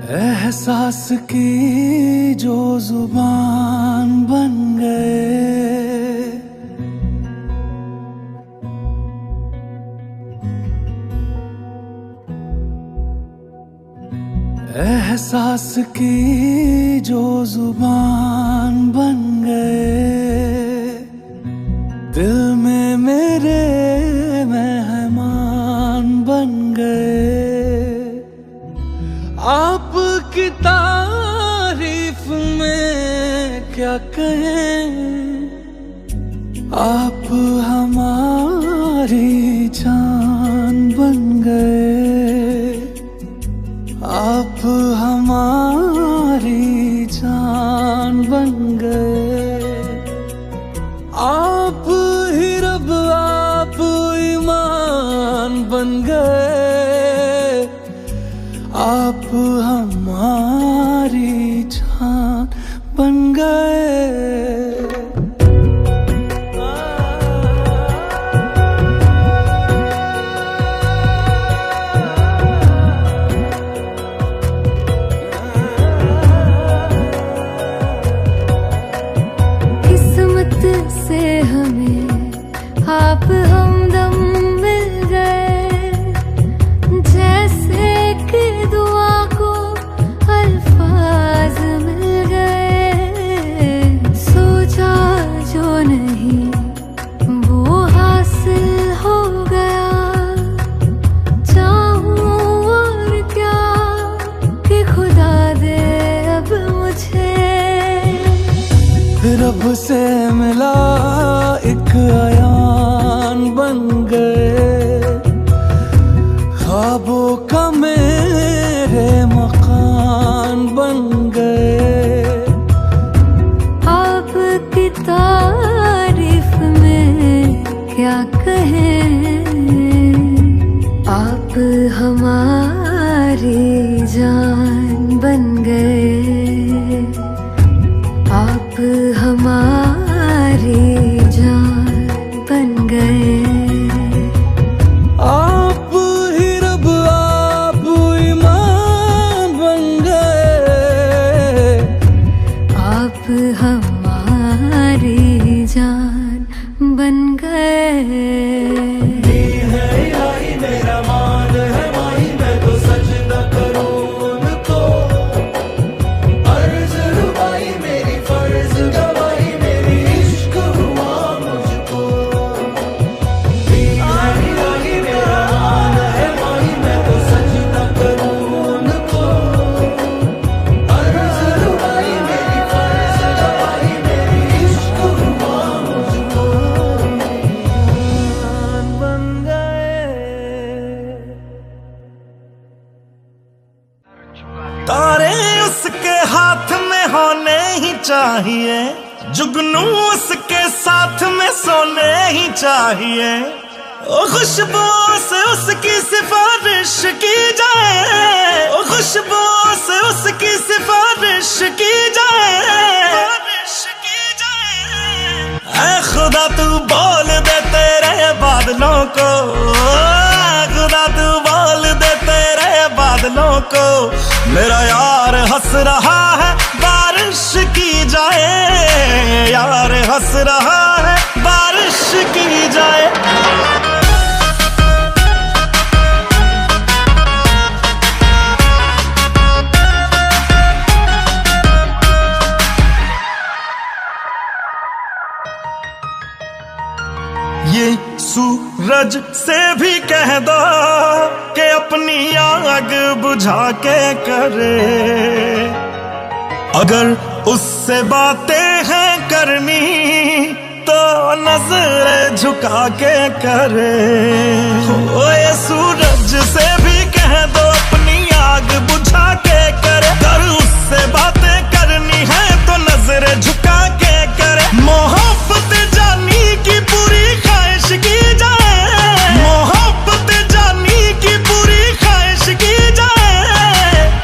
एहसास की जो जुबान बन गए, एहसास की जो जुबान बन गए, दिल में मेरे मेहमान बन गए। आपकी तारीफ में क्या कहें, आप हमारी जान बन गए, आप हमारी जान बन गए। आप ही रब, आप ईमान बन गए, आप हमारी जान बन गए। किस्मत से हमें आप हमदम मिल गए, जैसे कि दुआ को अल्फाज मिल गए। सोचा जो नहीं वो हासिल हो गया, चाहूं और क्या कि खुदा दे अब मुझे। रब से मिला एक अयान बन गए, ख्वाबों का मेरे मकान बन गए। आपकी तारीफ में क्या कहें, आप हमारी जान बन गए, आप हमारी जान बन गए। आप ही रब, आप ईमान बन गए, आप हमारी जान बन गए। मेरा मान है माही, मैं तो सजदा करूं उनको। अर्ज रुबाई मेरी, फर्ज गवाही मेरी, इश्क हुआ मुझको। मेरा मान है माही, मैं तो सजदा करूं उनको। अर्ज रुबाई मेरी, फर्ज गवाही मेरी, इश्क हुआ मुझको। बन गए तारे उसके हाथ में होने ही चाहिए, जुगनू उसके साथ में सोने ही चाहिए। ओ खुशबू से उसकी सिफारिश की जाए, ओ खुशबू से उसकी सिफारिश की जाए। ऐ खुदा तू बोल दे तेरे बादलों को, खुदा तू बोल दे तेरे बादलों को। मेरा यार हंस रहा है, बारिश की जाए, यार हंस रहा है, बारिश की जाए। ये सूरज से भी कह दो कि अपनी आग बुझा के करे, अगर उससे बातें हैं कर करनी तो नजर झुका के करे। ओए सूरज से भी कह दो अपनी आग बुझा के करे। कर उससे बातें करनी है तो नजर झुका के करे। मोहब्बत जानी की पूरी ख्वाहिश की जाए। मोहब्बत जानी की पूरी ख्वाहिश की जाए।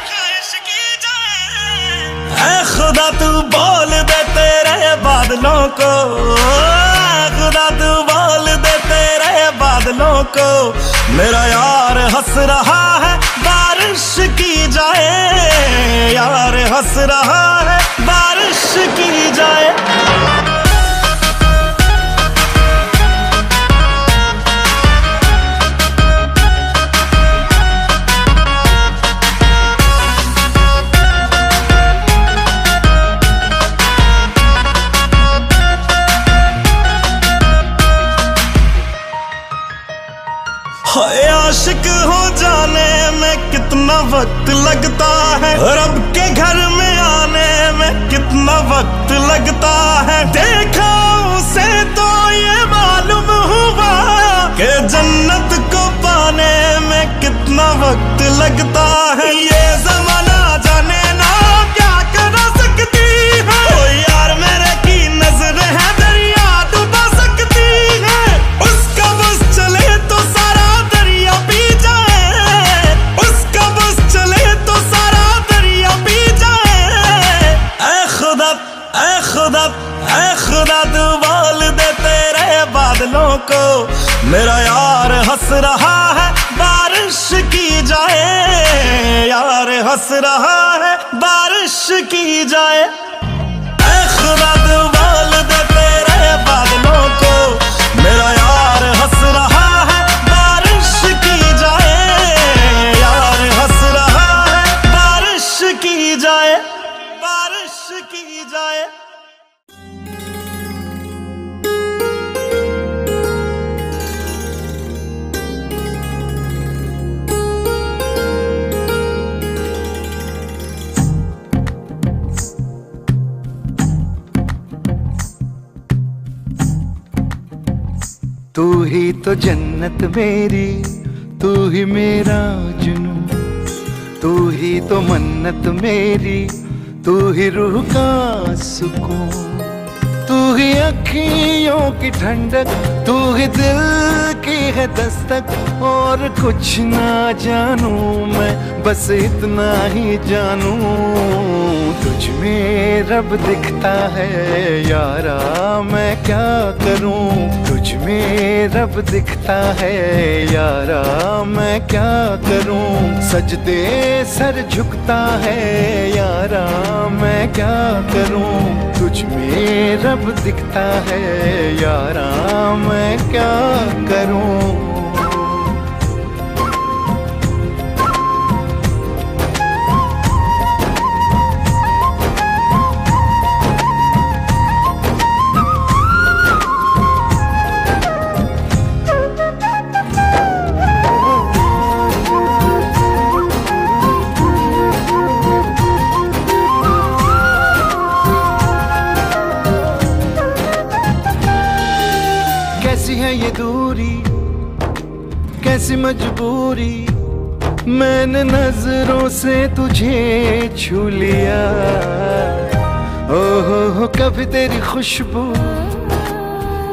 ख्वाहिश की जाए। ऐ खुदा तू बोल दे तेरे बादलों को। खुदा तू बोल दे तेरे बादलों को। मेरा यार हंस रहा है बारिश की जाए। यार हंस रहा है बारिश की जाए। आशिक हो जाने में कितना वक्त लगता है। रब के घर में आने में कितना वक्त लगता है। देखा उसे तो ये मालूम हुआ कि जन्नत को पाने में कितना वक्त लगता है। ये जमाना जाने ना क्या कर सकती है। ओ यार मेरे की नजर है दरिया डुबा सकती है। उसका बस चले तो सारा दरिया पी जाए। उसका बस चले तो सारा दरिया पी जाए। ऐ खुदा ऐ खुदा ऐ खुदा तू बोल दे तेरे बादलों को। मेरा यार हंस रहा है बारिश की जाए। यार हंस रहा है बारिश की जाए। ऐ खुदा तू बोल दे तेरे बादलों को। मेरा यार हंस रहा है बारिश की जाए। यार हंस रहा है बारिश की जाए। बारिश की जाए। तू ही तो जन्नत मेरी, तू ही मेरा जुनून। तू ही तो मन्नत मेरी, तू ही रूह का सुकून। तू ही अखियों की ठंडक, तू ही दिल की है दस्तक। और कुछ ना जानूं मैं, बस इतना ही जानूं तुझ में रब दिखता है यारा। मैं क्या करूं तुझ में रब दिखता है यारा। मैं क्या करूं सजदे सर झुकता है यारा। मैं क्या करूं तुझ में रब दिखता है यारा। मैं क्या करूं। कैसी है ये दूरी, कैसी मजबूरी। मैंने नजरों से तुझे छू लिया। ओहो कभी तेरी खुशबू,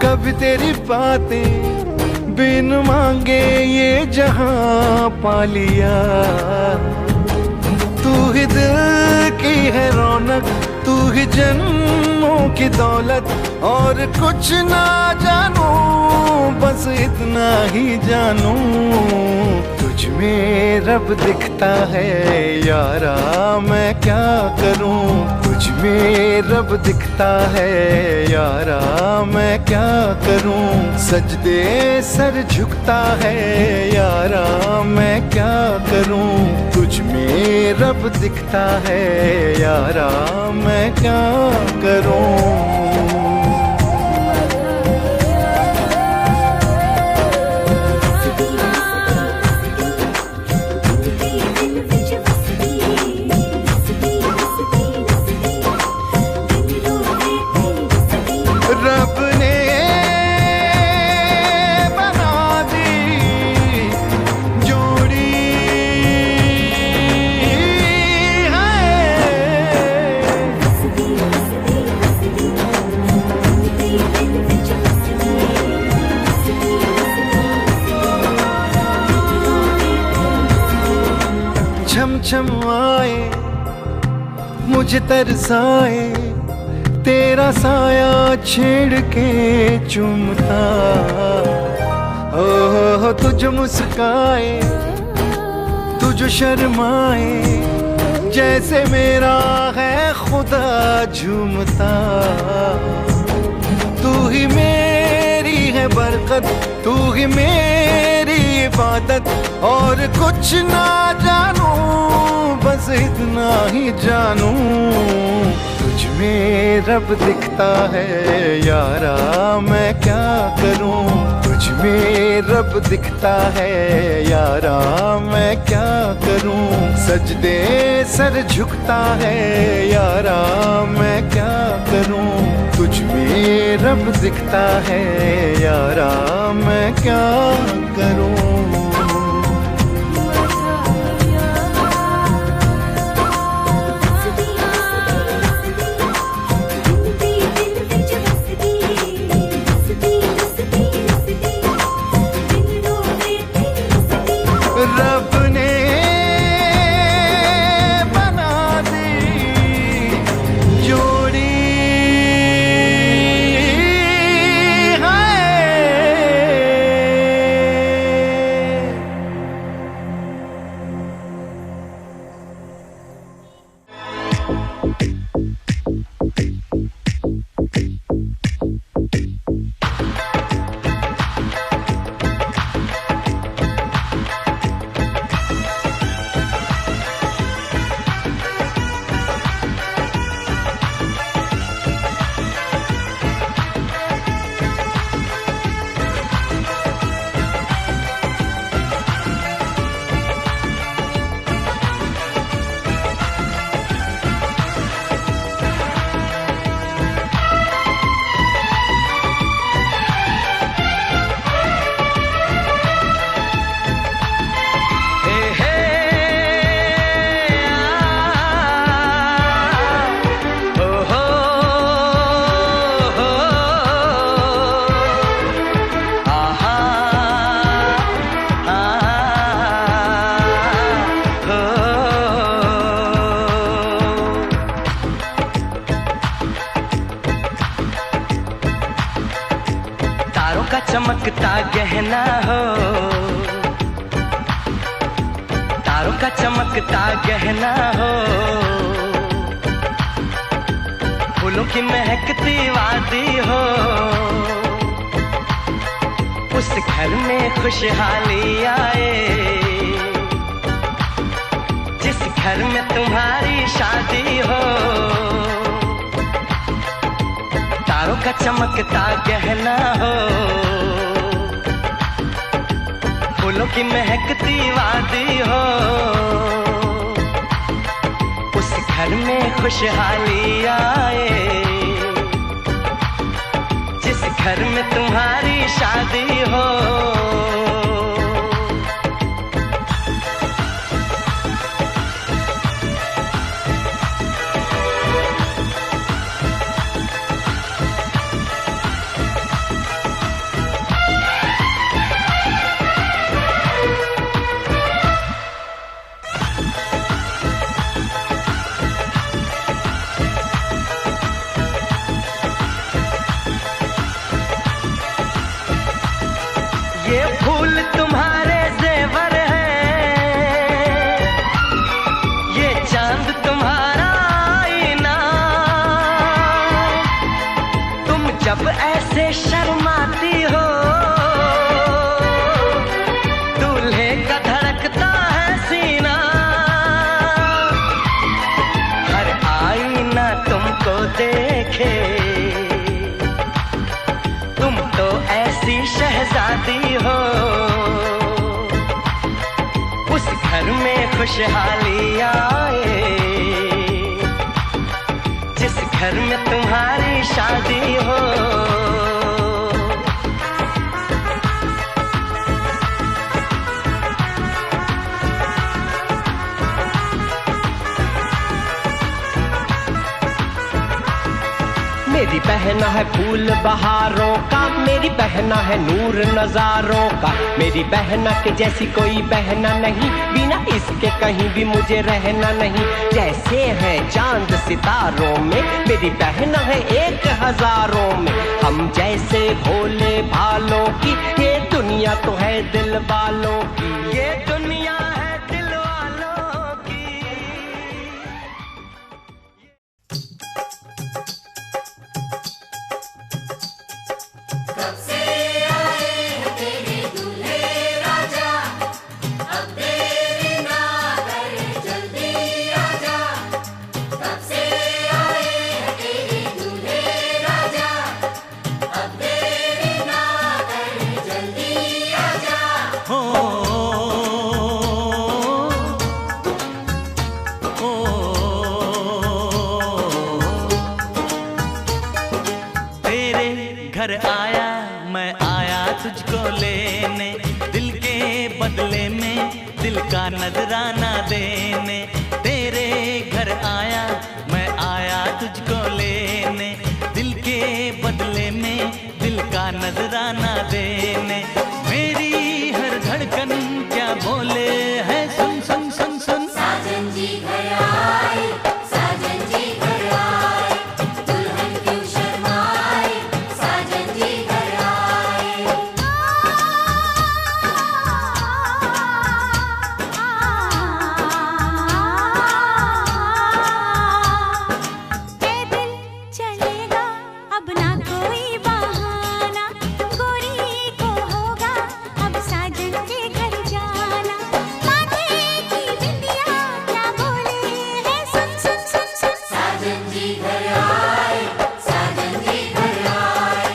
कभी तेरी बातें, बिन मांगे ये जहां पा लिया। तू ही दिल की है रौनक, तू ही जन्मों की दौलत। और कुछ ना जानू, बस इतना ही जानू तुझ में रब दिखता है यारा। मैं क्या करूं तुझ में रब दिखता है यारा। मैं क्या करूं सजदे सर झुकता है यारा। मैं क्या करूं तुझ में रब दिखता है यारा। मैं क्या करूं। मुझे तरसाए, तेरा साया छेड़ के चूमता। ओ तुझ मुस्काए, तुझ शर्माए, जैसे मेरा है खुदा झूमता। तू ही मेरी है बरकत, तू ही मेरी इबादत, और कुछ ना जानू बस इतना ही जानू। तुझ में रब दिखता है यारा, मैं क्या करूं। तुझ में रब दिखता है यारा, मैं क्या करूं। सजदे सर झुकता है यारा, मैं क्या करूं। तुझ में रब दिखता है यारा, मैं क्या करूं। रब ने बना दी जोड़ी है। का चमकता गहना हो, तारों का चमकता गहना हो। फूलों की महकती वादी हो, उस घर में खुशहाली आए जिस घर में तुम्हारी शादी हो। तारों का चमकता गहना हो, फूलों की महकती वादी हो, उस घर में खुशहाली आए जिस घर में तुम्हारी शादी हो। ये फूल तुम्हारे जेवर हैं, ये चांद तुम्हारा आईना। तुम जब ऐसे शर्माती हो, दूल्हे का धड़कता है सीना। हर आईना तुमको देखे, तुम तो ऐसी शहजादी हो। उस घर में खुशहाली आए जिस घर में तुम्हारी शादी हो। मेरी बहना है फूल बहारों का, मेरी बहना है नूर नजारों का, मेरी बहना के जैसी कोई बहना नहीं, बिना इसके कहीं भी मुझे रहना नहीं। जैसे है चांद सितारों में, मेरी बहना है एक हजारों में, हम जैसे भोले भालों की ये दुनिया तो है दिल वालों की, ये दुनिया है दिल वालों की। कब से आए हैं तेरे दूल्हे राजा, अब देरी ना कर जल्दी आजा। कब से आए हैं तेरे दूल्हे राजा, अब देरी ना कर जल्दी आजा। हो तेरे घर आया मैं आया तुझको लेने, दिल के बदले में दिल का नजराना देने। तेरे घर आया मैं आया तुझको लेने, दिल के बदले में दिल का नजराना देने। मेरी हर धड़कन क्या बोले है, सुन सुन सुन सुन। साजन जी घर आए, साजन जी घर आए, दुल्हन क्यों शर्माए, साजन जी घर आए। ए दिल चलेगा अब ना कोई बहाना, गोरी को होगा अब साजन के घर जाना। माथे की बिंदिया क्या बोले है, सुन सुन सुन सुन। साजन जी घर आए, साजन जी घर आए,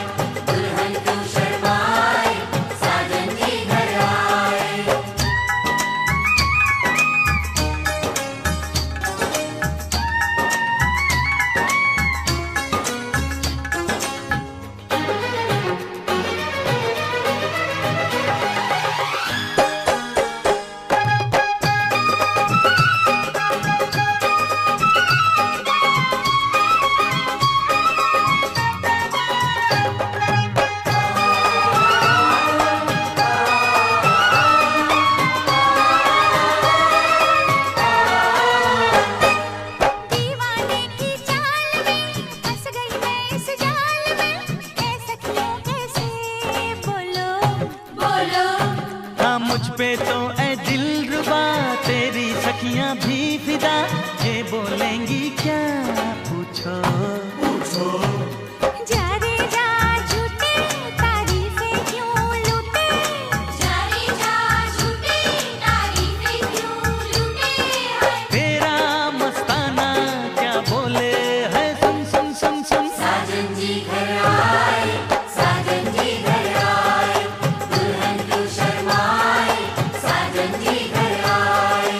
दुल्हन क्यों शर्माए, साजन जी घर आए। दीवाने की चाल में फंस गई मैं इस जाल में, ऐ सखियों कैसे बोलो बोलो हाँ मुझ पे तो ऐ दिलरुबा तेरी सखियां भी फिदा, ये बोलेंगी क्या पूछो। जा रे जा झूठे तारीफें क्यों लूटे, जारी जा झूठी तारीफें क्यों लूटे हैं। तेरा मस्ताना क्या बोले है, सुन सुन सुन सुन। साजन जी घर आए, साजन जी घर आए, दुल्हन क्यों शर्माए, साजन जी घर आए।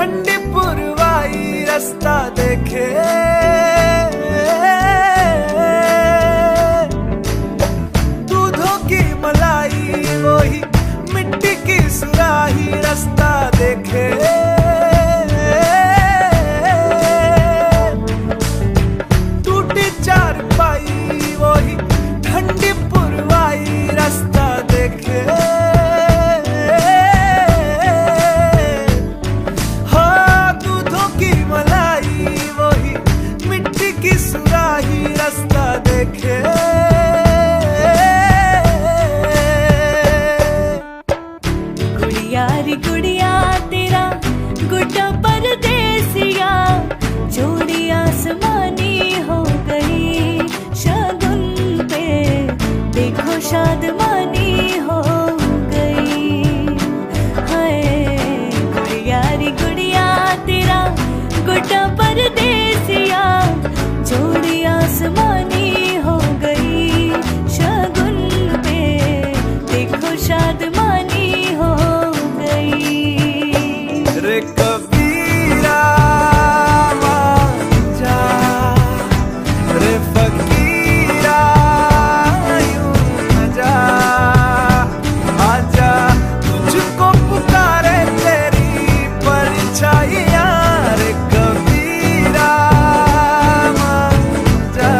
ठंडी पुरवाई रास्ता देखे, दूधों की मलाई वही मिट्टी की सुराही रास्ता देखे, टूटी चारपाई वही ठंडी पुरवाई रास्ता देखे, हाँ दूधों की मलाई वही मिट्टी की सुराही रास्ता देखे। गुड़िया रे गुड़िया तेरा गुड्डा परदेसिया, जोड़ी आसमानी हो गई शगुन पे, देखो शादमानी हो गई। हाय गुड़िया रे गुड़िया तेरा गुड्डा परदेसिया, जोड़ी आसमानी हो गई शगुन पे, देखो शादमानी हो गई। रे कबीरा जा, रे फकीरा यूं न जा, आजा तुझको पुकारे तेरी परछाइयाँ, रे कबीरा जा,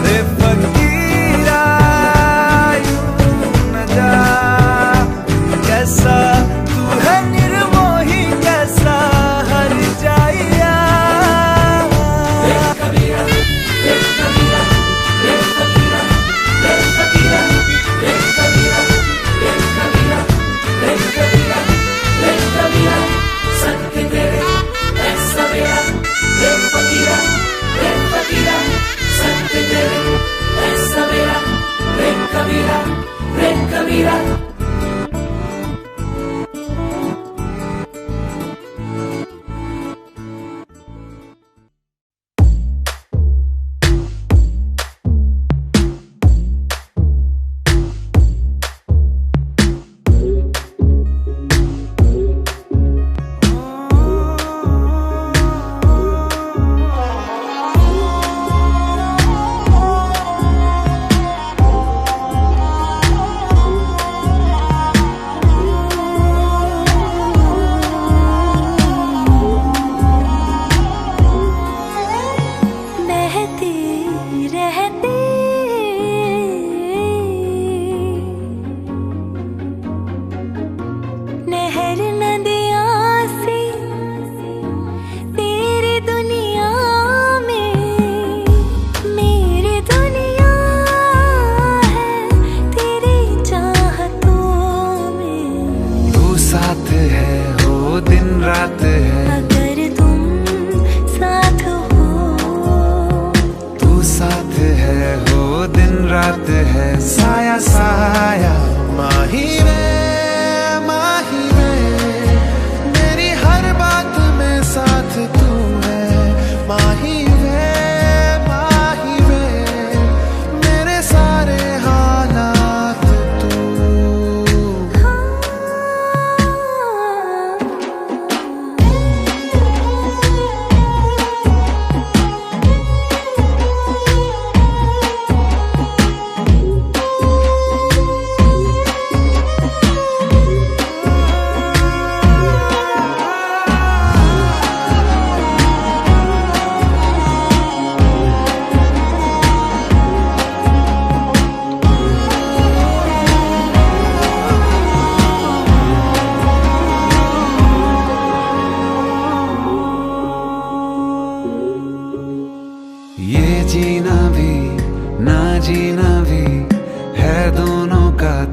रे फकीरा यूं न जा, कैसा तू है निर्मोही कैसा हर जाइया।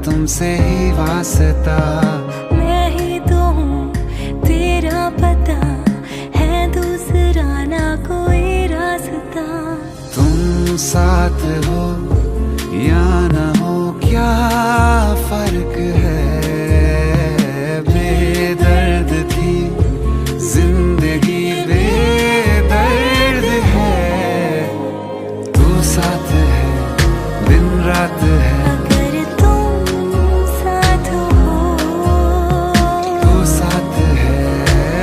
तुमसे ही वास्ता, मैं ही तो हूँ तेरा पता, है दूसरा ना कोई रास्ता। तुम साथ हो या न हो क्या फर्क है, बेदर्द थी जिंदगी बेदर्द है, तू साथ है दिन रात है, अगर तुम साथ हो, तू साथ है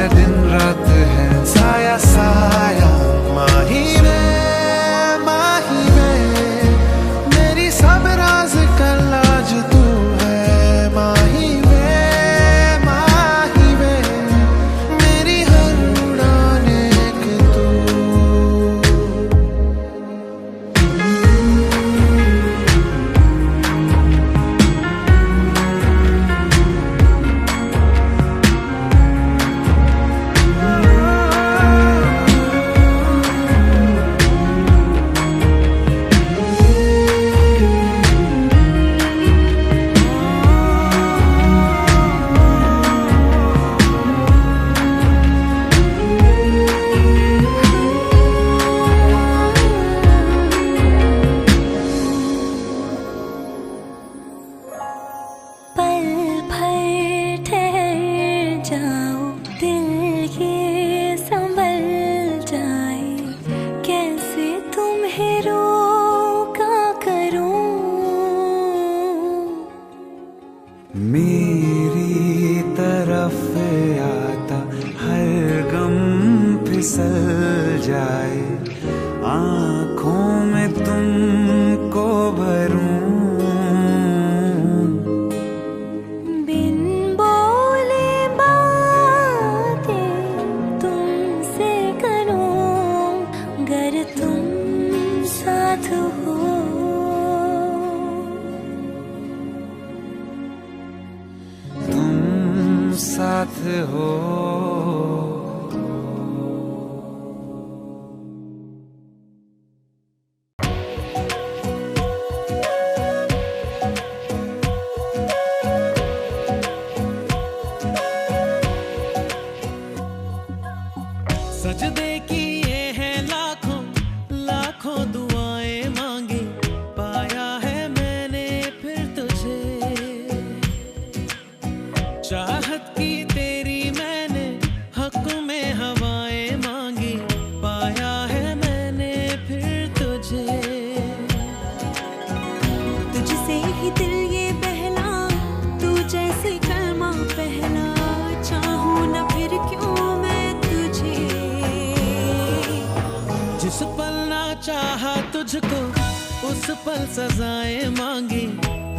साथ हो, तुम साथ हो। सजदे किए हैं लाखों लाखों दुआएं मांगी, पाया है मैंने फिर तुझे। चाहत की तेरी मैंने हक में हवाएं मांगी, पाया है मैंने फिर तुझे। तुझसे ही दिल ये बहला, तू जैसे कलमा पहला, चाहूं न फिर क्यों मैं तुझे। जिस पल ना चाहा तुझको उस पल सजाएं मांगी,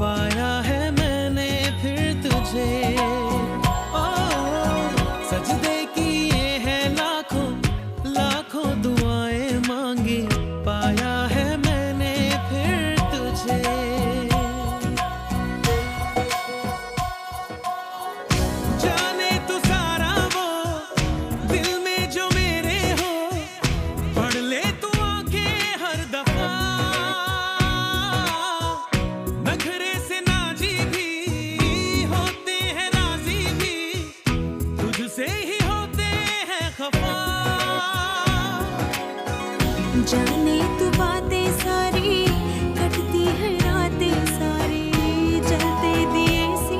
पाया है मैंने फिर तुझे। ओ, सजदे किए हैं लाखों लाखों दुआएं मांगी, पाया है मैंने फिर तुझे। जाने तू सारा वो दिल में जो मेरे हो, पढ़ ले तू आंखें हर दफा। नखरे से नाजी भी होते हैं राजी भी, तुझसे ही होते हैं खफा। जाने तू बातें सारी, कटती है रातें सारी, जलते दिए सी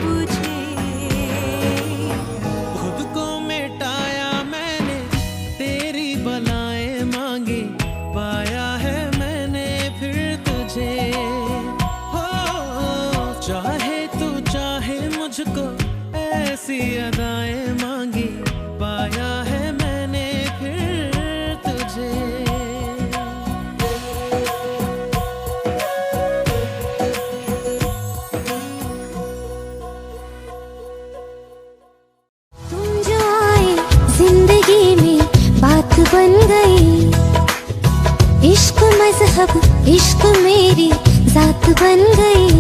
बुझे। खुद को मिटाया मैंने तेरी बलाएं मांगी, पाया है मैंने फिर तुझे। हो चाहे तू चाहे मुझको ऐसी अदाएं मांगी, पाया है मैंने फिर तुझे। तुम जो आए जिंदगी में बात बन गई, इश्क मजहब इश्क मेरी जात बन गई।